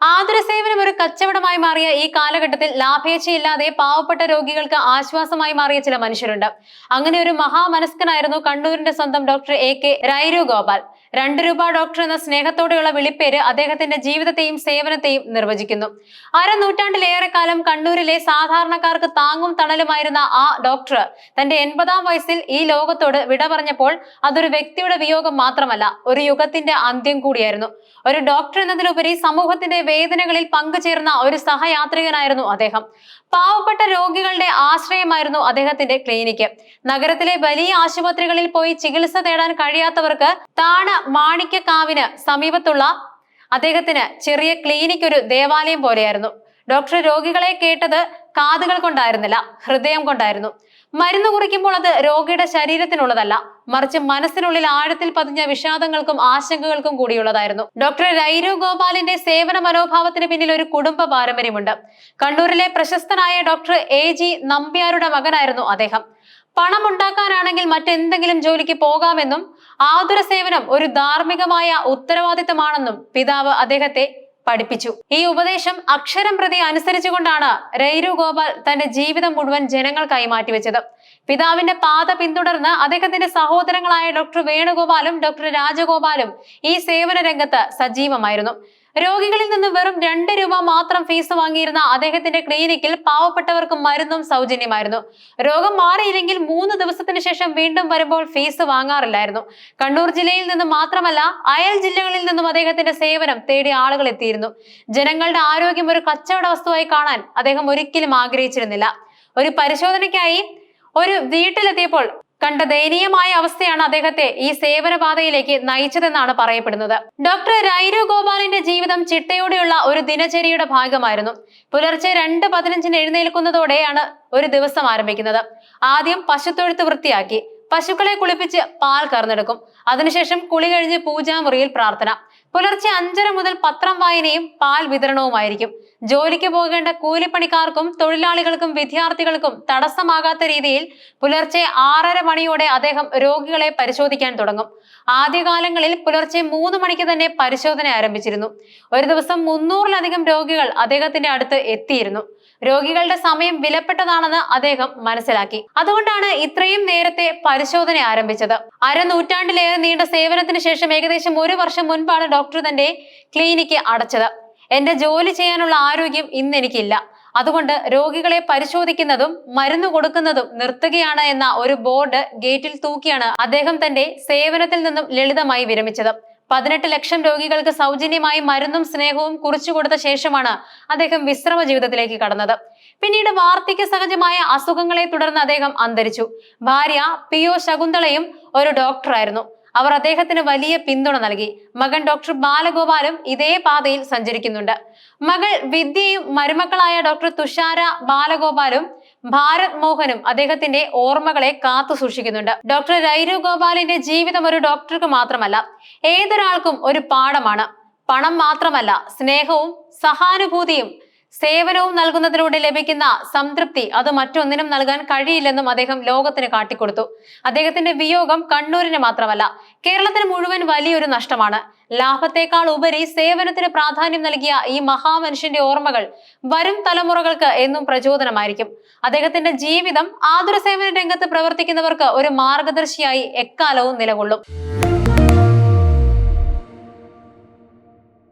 ആതുര സേവനം ഒരു കച്ചവടമായി മാറിയ ഈ കാലഘട്ടത്തിൽ ലാഭേച്ഛയില്ലാതെ പാവപ്പെട്ട രോഗികൾക്ക് ആശ്വാസമായി മാറിയ ചില മനുഷ്യരുണ്ട്. അങ്ങനെ ഒരു മഹാമനസ്കനായിരുന്നു കണ്ണൂരിന്റെ സ്വന്തം ഡോക്ടർ AK രൈരു ഗോപാൽ. 2 രൂപ ഡോക്ടർ എന്ന സ്നേഹത്തോടെയുള്ള വിളിപ്പേര് അദ്ദേഹത്തിന്റെ ജീവിതത്തെയും സേവനത്തെയും നിർവചിക്കുന്നു. അരനൂറ്റാണ്ടിലേറെ കാലം കണ്ണൂരിലെ സാധാരണക്കാർക്ക് താങ്ങും തണലുമായിരുന്ന ആ ഡോക്ടർ തന്റെ 80-ാം വയസ്സിൽ ഈ ലോകത്തോട് വിട പറഞ്ഞപ്പോൾ അതൊരു വ്യക്തിയുടെ വിയോഗം മാത്രമല്ല, ഒരു യുഗത്തിന്റെ അന്ത്യം കൂടിയായിരുന്നു. ഒരു ഡോക്ടർ എന്നതിലുപരി സമൂഹത്തിന്റെ വേദനകളിൽ പങ്കുചേർന്ന ഒരു സഹയാത്രികനായിരുന്നു അദ്ദേഹം. പാവപ്പെട്ട രോഗികളുടെ ആശ്രയമായിരുന്നു അദ്ദേഹത്തിന്റെ ക്ലിനിക്ക്. നഗരത്തിലെ വലിയ ആശുപത്രികളിൽ പോയി ചികിത്സ തേടാൻ കഴിയാത്തവർക്ക് താണ മാണിക്യക്കാവിന് സമീപത്തുള്ള അദ്ദേഹത്തിന് ചെറിയ ക്ലിനിക് ഒരു ദേവാലയം പോലെയായിരുന്നു. ഡോക്ടർ രോഗികളെ കേട്ടത് കാതുകൾ കൊണ്ടായിരുന്നില്ല, ഹൃദയം കൊണ്ടായിരുന്നു. മരുന്ന് കുറിക്കുമ്പോൾ അത് രോഗിയുടെ ശരീരത്തിനുള്ളതല്ല, മറിച്ച് മനസ്സിനുള്ളിൽ ആഴത്തിൽ പതിഞ്ഞ വിഷാദങ്ങൾക്കും ആശങ്കകൾക്കും കൂടിയുള്ളതായിരുന്നു. ഡോക്ടർ രൈരു ഗോപാലിന്റെ സേവന മനോഭാവത്തിന് പിന്നിൽ ഒരു കുടുംബ പാരമ്പര്യമുണ്ട്. കണ്ണൂരിലെ പ്രശസ്തനായ ഡോക്ടർ AG നമ്പ്യാരുടെ മകനായിരുന്നു അദ്ദേഹം. പണം ഉണ്ടാക്കാനാണെങ്കിൽ മറ്റെന്തെങ്കിലും ജോലിക്ക് പോകാമെന്നും ആതുര സേവനം ഒരു ധാർമ്മികമായ ഉത്തരവാദിത്തമാണെന്നും പിതാവ് അദ്ദേഹത്തെ പഠിപ്പിച്ചു. ഈ ഉപദേശം അക്ഷരം പ്രതി അനുസരിച്ചുകൊണ്ടാണ് രൈരു ഗോപാൽ തന്റെ ജീവിതം മുഴുവൻ ജനങ്ങൾക്കായി മാറ്റിവെച്ചത്. പിതാവിന്റെ പാത പിന്തുടർന്ന് അദ്ദേഹത്തിന്റെ സഹോദരങ്ങളായ ഡോക്ടർ വേണുഗോപാലും ഡോക്ടർ രാജഗോപാലും ഈ സേവന രംഗത്ത് സജീവമായിരുന്നു. രോഗികളിൽ നിന്ന് വെറും 2 രൂപ മാത്രം ഫീസ് വാങ്ങിയിരുന്ന അദ്ദേഹത്തിന്റെ ക്ലിനിക്കിൽ പാവപ്പെട്ടവർക്ക് മരുന്നും സൗജന്യമായിരുന്നു. രോഗം മാറിയില്ലെങ്കിൽ 3 ദിവസത്തിന് ശേഷം വീണ്ടും വരുമ്പോൾ ഫീസ് വാങ്ങാറില്ലായിരുന്നു. കണ്ണൂർ ജില്ലയിൽ നിന്ന് മാത്രമല്ല, അയൽ ജില്ലകളിൽ നിന്നും അദ്ദേഹത്തിന്റെ സേവനം തേടി ആളുകൾ എത്തിയിരുന്നു. ജനങ്ങളുടെ ആരോഗ്യം ഒരു കച്ചവട വസ്തുവായി കാണാൻ അദ്ദേഹം ഒരിക്കലും ആഗ്രഹിച്ചിരുന്നില്ല. ഒരു പരിശോധനയ്ക്കായി ഒരു വീട്ടിലെത്തിയപ്പോൾ കണ്ട ദയനീയമായ അവസ്ഥയാണ് അദ്ദേഹത്തെ ഈ സേവന പാതയിലേക്ക് നയിച്ചതെന്നാണ് പറയപ്പെടുന്നത്. ഡോക്ടർ രൈരു ഗോപാലിന്റെ ജീവിതം ചിട്ടയോടെയുള്ള ഒരു ദിനചര്യയുടെ ഭാഗമായിരുന്നു. പുലർച്ചെ 2:15 എഴുന്നേൽക്കുന്നതോടെയാണ് ഒരു ദിവസം ആരംഭിക്കുന്നത്. ആദ്യം പശുത്തൊഴുത്ത് വൃത്തിയാക്കി പശുക്കളെ കുളിപ്പിച്ച് പാൽ കറന്നെടുക്കും. അതിനുശേഷം കുളി കഴിഞ്ഞ് പൂജാമുറിയിൽ പ്രാർത്ഥന. പുലർച്ചെ 5:30 മുതൽ പത്രം വായനയും പാൽ വിതരണവുമായിരിക്കും. ജോലിക്ക് പോകേണ്ട കൂലിപ്പണിക്കാർക്കും തൊഴിലാളികൾക്കും വിദ്യാർത്ഥികൾക്കും തടസ്സമാകാത്ത രീതിയിൽ പുലർച്ചെ 6:30 മണിയോടെ അദ്ദേഹം രോഗികളെ പരിശോധിക്കാൻ തുടങ്ങും. ആദ്യകാലങ്ങളിൽ പുലർച്ചെ 3 മണിക്ക് തന്നെ പരിശോധന ആരംഭിച്ചിരുന്നു. ഒരു ദിവസം 300-ലധികം രോഗികൾ അദ്ദേഹത്തിന്റെ അടുത്ത് എത്തിയിരുന്നു. രോഗികളുടെ സമയം വിലപ്പെട്ടതാണെന്ന് അദ്ദേഹം മനസ്സിലാക്കി. അതുകൊണ്ടാണ് ഇത്രയും നേരത്തെ പരിശോധന ആരംഭിച്ചത്. അരനൂറ്റാണ്ടിലേറെ നീണ്ട സേവനത്തിന് ശേഷം ഏകദേശം 1 വർഷം മുൻപാണ് ഡോക്ടർ തന്റെ ക്ലിനിക്ക് അടച്ചത്. എന്റെ ജോലി ചെയ്യാനുള്ള ആരോഗ്യം ഇന്ന് എനിക്കില്ല, അതുകൊണ്ട് രോഗികളെ പരിശോധിക്കുന്നതും മരുന്ന് കൊടുക്കുന്നതും നിർത്തുകയാണ് എന്ന ഒരു ബോർഡ് ഗേറ്റിൽ തൂക്കിയാണ് അദ്ദേഹം തന്റെ സേവനത്തിൽ നിന്നും ലളിതമായി വിരമിച്ചത്. 18 ലക്ഷം രോഗികൾക്ക് സൗജന്യമായി മരുന്നും സ്നേഹവും കുറിച്ചു കൊടുത്ത ശേഷമാണ് അദ്ദേഹം വിശ്രമ ജീവിതത്തിലേക്ക് കടന്നത്. പിന്നീട് വാർദ്ധക്യ സഹജമായ അസുഖങ്ങളെ തുടർന്ന് അദ്ദേഹം അന്തരിച്ചു. ഭാര്യ PO ശകുന്തളയും ഒരു ഡോക്ടറായിരുന്നു. അവർ അദ്ദേഹത്തിന് വലിയ പിന്തുണ നൽകി. മകൻ ഡോക്ടർ ബാലഗോപാലും ഇതേ പാതയിൽ സഞ്ചരിക്കുന്നുണ്ട്. മകൾ വിദ്യയും മരുമക്കളായ ഡോക്ടർ തുഷാര ബാലഗോപാലും ഭാരത് മോഹനും അദ്ദേഹത്തിന്റെ ഓർമ്മകളെ കാത്തു സൂക്ഷിക്കുന്നുണ്ട്. ഡോക്ടർ രൈരു ഗോപാലിന്റെ ജീവിതം ഒരു ഡോക്ടർക്ക് മാത്രമല്ല, ഏതൊരാൾക്കും ഒരു പാഠമാണ്. പണം മാത്രമല്ല, സ്നേഹവും സഹാനുഭൂതിയും സേവനവും നൽകുന്നതിലൂടെ ലഭിക്കുന്ന സംതൃപ്തി അത് മറ്റൊന്നിനും നൽകാൻ കഴിയില്ലെന്നും അദ്ദേഹം ലോകത്തിന് കാട്ടിക്കൊടുത്തു. അദ്ദേഹത്തിന്റെ വിയോഗം കണ്ണൂരിന് മാത്രമല്ല, കേരളത്തിന് മുഴുവൻ വലിയൊരു നഷ്ടമാണ്. ലാഭത്തെക്കാൾ ഉപരി സേവനത്തിന് പ്രാധാന്യം നൽകിയ ഈ മഹാമനുഷ്യന്റെ ഓർമ്മകൾ വരും തലമുറകൾക്ക് എന്നും പ്രചോദനമായിരിക്കും. അദ്ദേഹത്തിന്റെ ജീവിതം ആതുര സേവന രംഗത്ത് പ്രവർത്തിക്കുന്നവർക്ക് ഒരു മാർഗദർശിയായി എക്കാലവും നിലകൊള്ളും.